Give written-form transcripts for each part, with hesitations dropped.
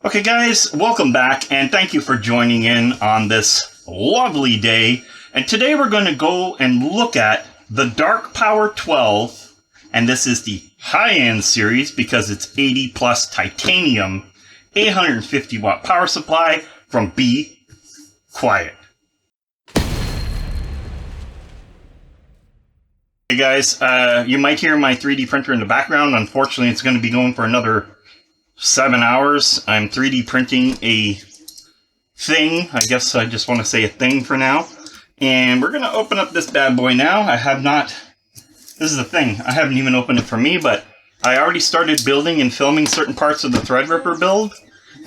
Okay guys, welcome back and thank you for joining in on this lovely day. And today we're going to go and look at the Dark Power 12, and this is the high-end series because it's 80 plus titanium, 850 watt power supply from bequiet. Hey guys, you might hear my 3D printer in the background. Unfortunately, it's going to be going for another 7 hours. I'm 3D printing a thing. I guess I just want to say a thing for now. And we're going to open up this bad boy now. I have not... This is the thing. I haven't even opened it for me, but I already started building and filming certain parts of the Threadripper build.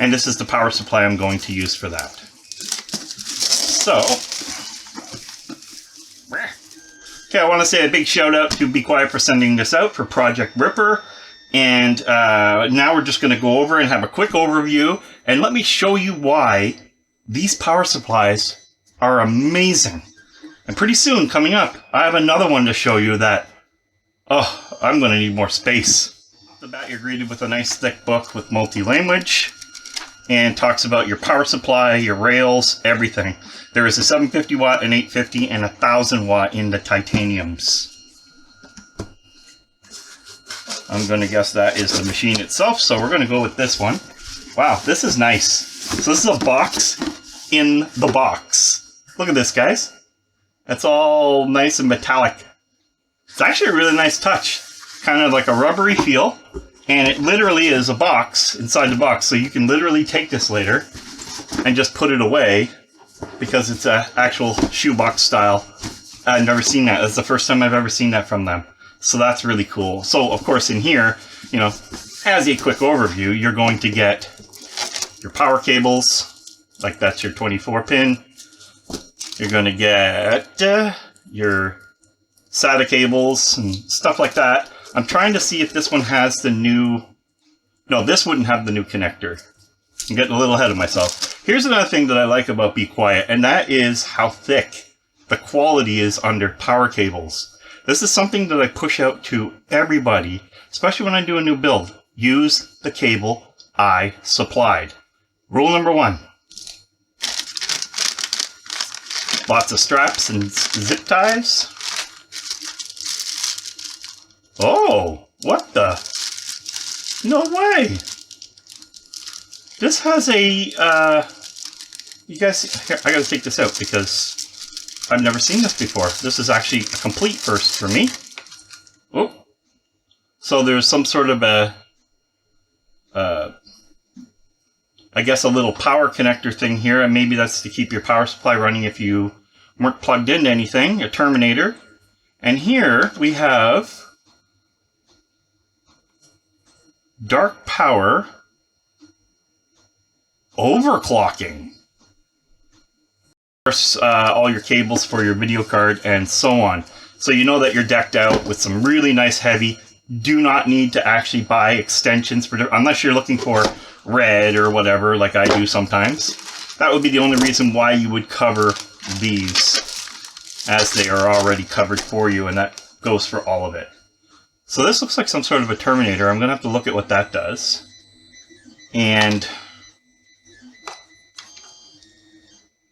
And this is the power supply I'm going to use for that. So... Okay, I want to say a big shout out to bequiet for sending this out for Project Ripper. And now we're just going to go over and have a quick overview. And let me show you why these power supplies are amazing. And pretty soon, coming up, I have another one to show you that, oh, I'm going to need more space. Off the bat, you're greeted with a nice thick book with multi-language. And talks about your power supply, your rails, everything. There is a 750 watt, an 850, and 1000 watt in the titaniums. I'm going to guess that is the machine itself, so we're going to go with this one. Wow, this is nice. So this is a box in the box. Look at this, guys. It's all nice and metallic. It's actually a really nice touch. Kind of like a rubbery feel. And it literally is a box inside the box, so you can literally take this later and just put it away because it's an actual shoebox style. I've never seen that. That's the first time I've ever seen that from them. So that's really cool. So, of course, in here, you know, as a quick overview, you're going to get your power cables, like that's your 24 pin. You're going to get your SATA cables and stuff like that. I'm trying to see if this one has the new... No, this wouldn't have the new connector. I'm getting a little ahead of myself. Here's another thing that I like about bequiet, and that is how thick the quality is under power cables. This is something that I push out to everybody, especially when I do a new build. Use the cable I supplied. Rule number 1. Lots of straps and zip ties. Oh, what the? No way! This has a, you guys, here, I gotta take this out because I've never seen this before. This is actually a complete first for me. Oh. So there's some sort of a, I guess a little power connector thing here, and maybe that's to keep your power supply running if you weren't plugged into anything, a terminator. And here we have Dark Power overclocking. Of course, all your cables for your video card and so on. So you know that you're decked out with some really nice heavy. Do not need to actually buy extensions for unless you're looking for red or whatever, like I do sometimes. That would be the only reason why you would cover these, as they are already covered for you, and that goes for all of it. So this looks like some sort of a terminator. I'm going to have to look at what that does. And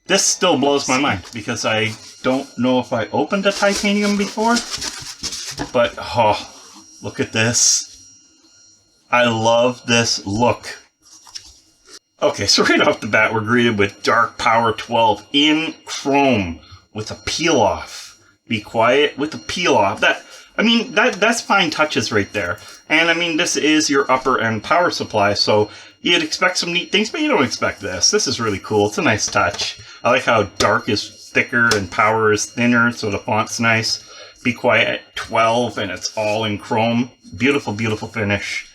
this still blows my mind because I don't know if I opened a titanium before. But, oh, look at this. I love this look. Okay, so right off the bat, we're greeted with Dark Power 12 in chrome with a peel-off. Bequiet with a peel-off. That's fine touches right there. And I mean, this is your upper end power supply, so you'd expect some neat things, but you don't expect this. This is really cool. It's a nice touch. I like how dark is thicker and power is thinner, so the font's nice. Bequiet 12, and it's all in chrome. Beautiful, beautiful finish.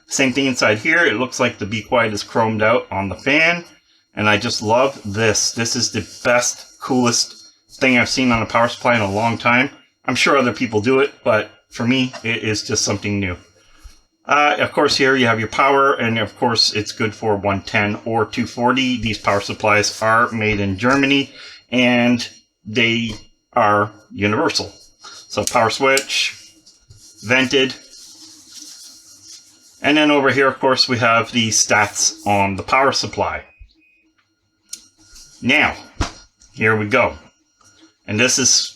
Same thing inside here. It looks like the bequiet is chromed out on the fan, and I just love this. This is the best, coolest thing I've seen on a power supply in a long time. I'm sure other people do it, but for me, it is just something new. Of course, here you have your power, and of course, it's good for 110 or 240. These power supplies are made in Germany, and they are universal. So power switch, vented, And then over here, of course, we have the stats on the power supply. Now, here we go. And this is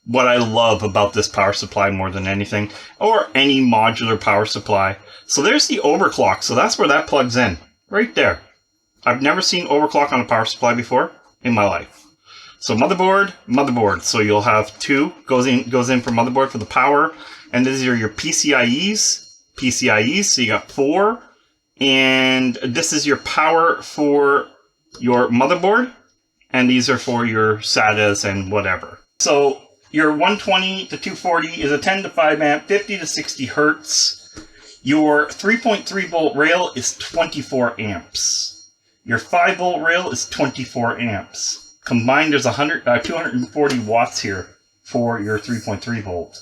what I love about this power supply more than anything, or any modular power supply. So there's the overclock. So that's where that plugs in, right there. I've never seen overclock on a power supply before in my life. So motherboard, motherboard. So you'll have two, goes in for motherboard for the power. And these are your PCIEs. So you got 4. And this is your power for your motherboard. And these are for your SATAs and whatever. So your 120 to 240 is a 10 to 5 amp, 50 to 60 hertz. Your 3.3 volt rail is 24 amps. Your 5 volt rail is 24 amps. Combined, there's 240 watts here for your 3.3 volt.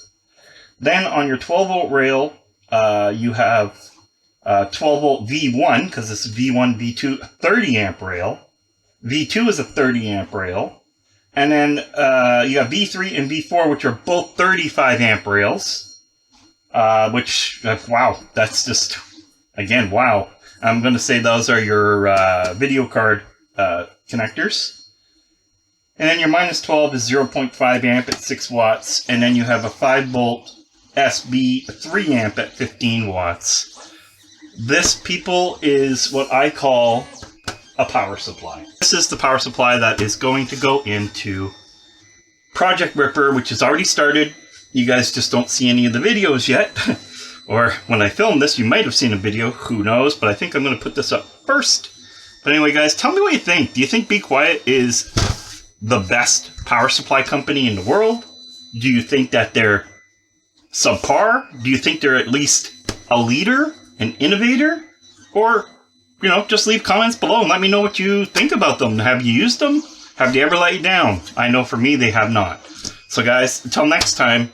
Then on your 12 volt rail, you have 12 volt V1, because this is V1, V2, 30 amp rail. V2 is a 30 amp rail. And then you have V3 and V4, which are both 35 amp rails. Wow, that's just, again, wow. I'm going to say those are your video card connectors. And then your minus 12 is 0.5 amp at 6 watts. And then you have a 5 volt SB 3 amp at 15 watts. This, people, is what I call a power supply. This is the power supply that is going to go into Project Ripper, which has already started. You guys just don't see any of the videos yet. Or when I film this, you might have seen a video. Who knows? But I think I'm going to put this up first. But anyway, guys, tell me what you think. Do you think Be Quiet is the best power supply company in the world? Do you think that they're subpar? Do you think they're at least a leader, an innovator? Or, you know, just leave comments below and let me know what you think about them. Have you used them? Have they ever let you down? I know for me, they have not. So guys, until next time,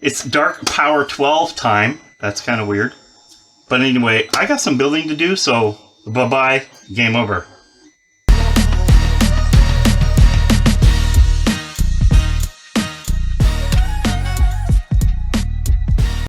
it's Dark Power 12 time. That's kind of weird. But anyway, I got some building to do, so bye-bye. Game over.